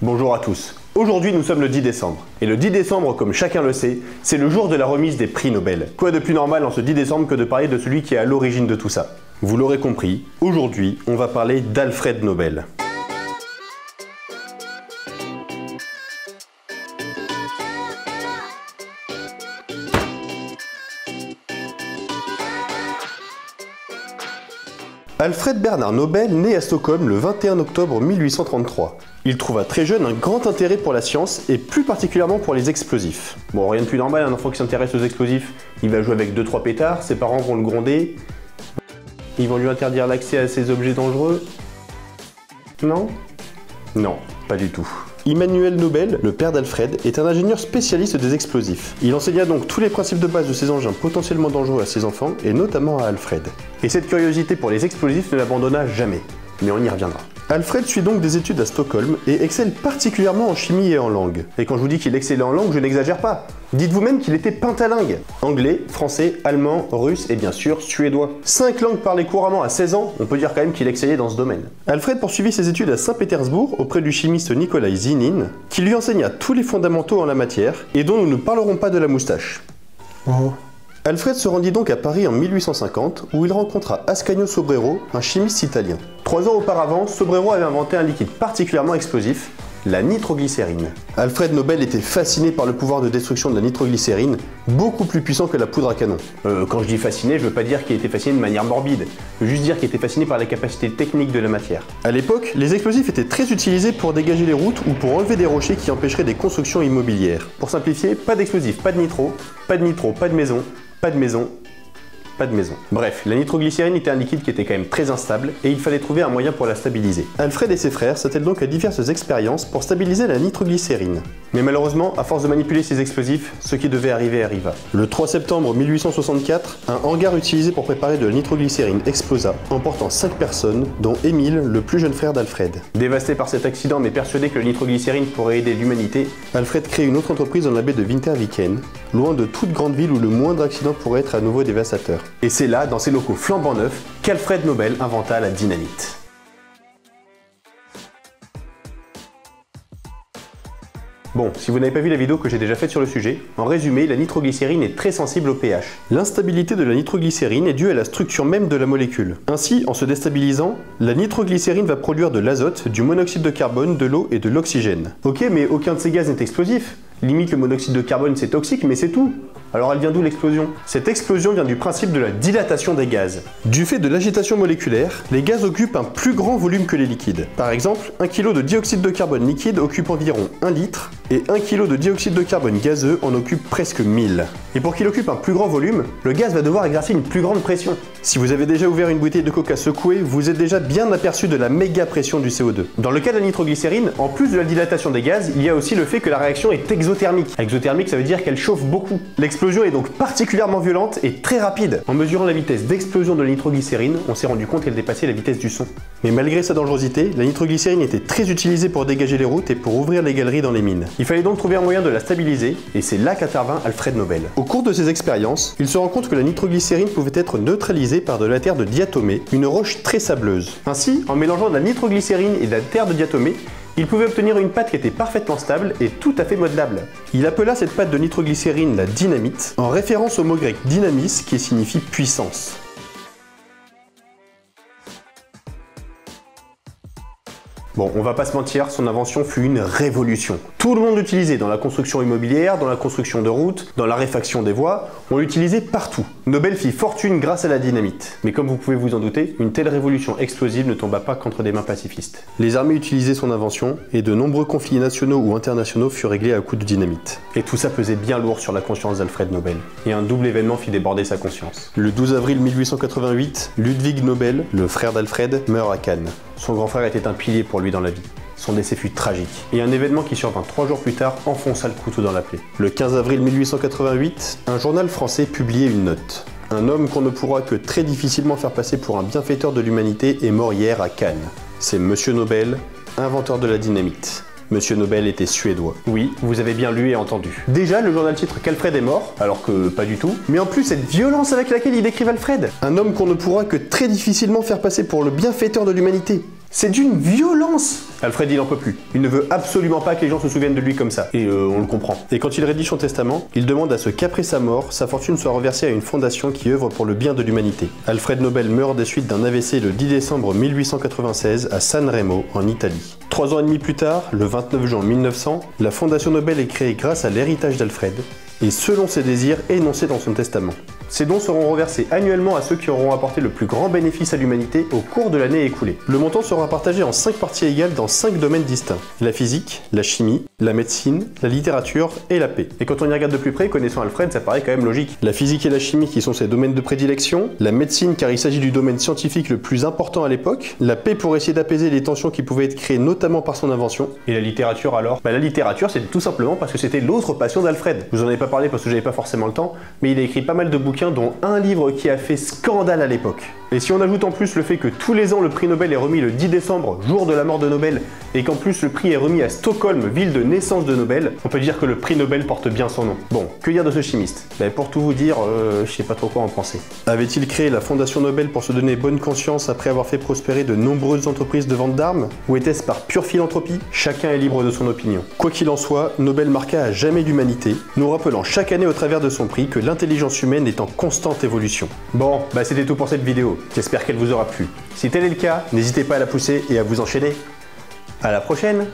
Bonjour à tous. Aujourd'hui nous sommes le 10 décembre. Et le 10 décembre, comme chacun le sait, c'est le jour de la remise des prix Nobel. Quoi de plus normal en ce 10 décembre que de parler de celui qui est à l'origine de tout ça? Vous l'aurez compris, aujourd'hui on va parler d'Alfred Nobel. Alfred Bernard Nobel naît à Stockholm le 21 octobre 1833. Il trouva très jeune un grand intérêt pour la science et plus particulièrement pour les explosifs. Bon, rien de plus normal, un enfant qui s'intéresse aux explosifs, il va jouer avec 2-3 pétards, ses parents vont le gronder, ils vont lui interdire l'accès à ces objets dangereux. Non? Non, pas du tout. Immanuel Nobel, le père d'Alfred, est un ingénieur spécialiste des explosifs. Il enseigna donc tous les principes de base de ces engins potentiellement dangereux à ses enfants, et notamment à Alfred. Et cette curiosité pour les explosifs ne l'abandonna jamais. Mais on y reviendra. Alfred suit donc des études à Stockholm et excelle particulièrement en chimie et en langue. Et quand je vous dis qu'il excellait en langue, je n'exagère pas. Dites-vous même qu'il était pentalingue. Anglais, français, allemand, russe et bien sûr suédois. 5 langues parlées couramment à 16 ans, on peut dire quand même qu'il excellait dans ce domaine. Alfred poursuivit ses études à Saint-Pétersbourg auprès du chimiste Nikolai Zinin, qui lui enseigna tous les fondamentaux en la matière et dont nous ne parlerons pas de la moustache. Oh. Alfred se rendit donc à Paris en 1850 où il rencontra Ascanio Sobrero, un chimiste italien. 3 ans auparavant, Sobrero avait inventé un liquide particulièrement explosif, la nitroglycérine. Alfred Nobel était fasciné par le pouvoir de destruction de la nitroglycérine, beaucoup plus puissant que la poudre à canon. Quand je dis fasciné, je veux pas dire qu'il était fasciné de manière morbide, je veux juste dire qu'il était fasciné par les capacités techniques de la matière. À l'époque, les explosifs étaient très utilisés pour dégager les routes ou pour enlever des rochers qui empêcheraient des constructions immobilières. Pour simplifier, pas d'explosifs, pas de nitro, pas de maison, pas de maison, pas de maison. Bref, la nitroglycérine était un liquide qui était quand même très instable et il fallait trouver un moyen pour la stabiliser. Alfred et ses frères s'attellent donc à diverses expériences pour stabiliser la nitroglycérine. Mais malheureusement, à force de manipuler ces explosifs, ce qui devait arriver arriva. Le 3 septembre 1864, un hangar utilisé pour préparer de la nitroglycérine explosa, emportant 5 personnes, dont Émile, le plus jeune frère d'Alfred. Dévasté par cet accident mais persuadé que la nitroglycérine pourrait aider l'humanité, Alfred crée une autre entreprise dans la baie de Winterviken, loin de toute grande ville où le moindre accident pourrait être à nouveau dévastateur. Et c'est là, dans ces locaux flambant neufs, qu'Alfred Nobel inventa la dynamite. Bon, si vous n'avez pas vu la vidéo que j'ai déjà faite sur le sujet, en résumé, la nitroglycérine est très sensible au pH. L'instabilité de la nitroglycérine est due à la structure même de la molécule. Ainsi, en se déstabilisant, la nitroglycérine va produire de l'azote, du monoxyde de carbone, de l'eau et de l'oxygène. Ok, mais aucun de ces gaz n'est explosif. Limite, le monoxyde de carbone c'est toxique, mais c'est tout. Alors elle vient d'où l'explosion? Cette explosion vient du principe de la dilatation des gaz. Du fait de l'agitation moléculaire, les gaz occupent un plus grand volume que les liquides. Par exemple, 1 kg de dioxyde de carbone liquide occupe environ 1 litre, et 1 kg de dioxyde de carbone gazeux en occupe presque 1000. Et pour qu'il occupe un plus grand volume, le gaz va devoir exercer une plus grande pression. Si vous avez déjà ouvert une bouteille de coca secouée, vous êtes déjà bien aperçu de la méga pression du CO2. Dans le cas de la nitroglycérine, en plus de la dilatation des gaz, il y a aussi le fait que la réaction est exothermique. Exothermique, ça veut dire qu'elle chauffe beaucoup. L'explosion est donc particulièrement violente et très rapide. En mesurant la vitesse d'explosion de la nitroglycérine, on s'est rendu compte qu'elle dépassait la vitesse du son. Mais malgré sa dangerosité, la nitroglycérine était très utilisée pour dégager les routes et pour ouvrir les galeries dans les mines. Il fallait donc trouver un moyen de la stabiliser, et c'est là qu'intervint Alfred Nobel. Au cours de ses expériences, il se rend compte que la nitroglycérine pouvait être neutralisée par de la terre de diatomée, une roche très sableuse. Ainsi, en mélangeant de la nitroglycérine et de la terre de diatomée, il pouvait obtenir une pâte qui était parfaitement stable et tout à fait modelable. Il appela cette pâte de nitroglycérine la dynamite, en référence au mot grec dynamis qui signifie puissance. Bon, on va pas se mentir, son invention fut une révolution. Tout le monde l'utilisait dans la construction immobilière, dans la construction de routes, dans la réfaction des voies, on l'utilisait partout. Nobel fit fortune grâce à la dynamite. Mais comme vous pouvez vous en douter, une telle révolution explosive ne tomba pas qu'entre des mains pacifistes. Les armées utilisaient son invention, et de nombreux conflits nationaux ou internationaux furent réglés à coups de dynamite. Et tout ça pesait bien lourd sur la conscience d'Alfred Nobel. Et un double événement fit déborder sa conscience. Le 12 avril 1888, Ludwig Nobel, le frère d'Alfred, meurt à Cannes. Son grand frère était un pilier pour lui dans la vie. Son décès fut tragique. Et un événement qui survint 3 jours plus tard enfonça le couteau dans la plaie. Le 15 avril 1888, un journal français publiait une note. Un homme qu'on ne pourra que très difficilement faire passer pour un bienfaiteur de l'humanité est mort hier à Cannes. C'est Monsieur Nobel, inventeur de la dynamite. Monsieur Nobel était suédois. Oui, vous avez bien lu et entendu. Déjà, le journal titre qu'Alfred est mort, alors que pas du tout. Mais en plus, cette violence avec laquelle il décrivent Alfred. Un homme qu'on ne pourra que très difficilement faire passer pour le bienfaiteur de l'humanité. C'est d'une violence! Alfred, il en peut plus. Il ne veut absolument pas que les gens se souviennent de lui comme ça. Et on le comprend. Et quand il rédige son testament, il demande à ce qu'après sa mort, sa fortune soit reversée à une fondation qui œuvre pour le bien de l'humanité. Alfred Nobel meurt des suites d'un AVC le 10 décembre 1896 à San Remo, en Italie. 3 ans et demi plus tard, le 29 juin 1900, la Fondation Nobel est créée grâce à l'héritage d'Alfred, et selon ses désirs énoncés dans son testament. Ces dons seront reversés annuellement à ceux qui auront apporté le plus grand bénéfice à l'humanité au cours de l'année écoulée. Le montant sera partagé en 5 parties égales dans 5 domaines distincts: la physique, la chimie, la médecine, la littérature et la paix. Et quand on y regarde de plus près, connaissant Alfred, ça paraît quand même logique. La physique et la chimie qui sont ses domaines de prédilection, la médecine car il s'agit du domaine scientifique le plus important à l'époque, la paix pour essayer d'apaiser les tensions qui pouvaient être créées notamment par son invention, et la littérature alors? La littérature c'est tout simplement parce que c'était l'autre passion d'Alfred. Je vous en ai pas parlé parce que j'avais pas forcément le temps, mais il a écrit pas mal de bouquins dont un livre qui a fait scandale à l'époque. Et si on ajoute en plus le fait que tous les ans le prix Nobel est remis le 10 décembre, jour de la mort de Nobel, et qu'en plus le prix est remis à Stockholm, ville de naissance de Nobel, on peut dire que le prix Nobel porte bien son nom. Bon, que dire de ce chimiste? Pour tout vous dire, je sais pas trop quoi en penser. Avait-il créé la Fondation Nobel pour se donner bonne conscience après avoir fait prospérer de nombreuses entreprises de vente d'armes? Ou était-ce par pure philanthropie? Chacun est libre de son opinion. Quoi qu'il en soit, Nobel marqua à jamais l'humanité, nous rappelant chaque année au travers de son prix que l'intelligence humaine est en constante évolution. Bon, c'était tout pour cette vidéo. J'espère qu'elle vous aura plu. Si tel est le cas, n'hésitez pas à la pousser et à vous enchaîner. À la prochaine!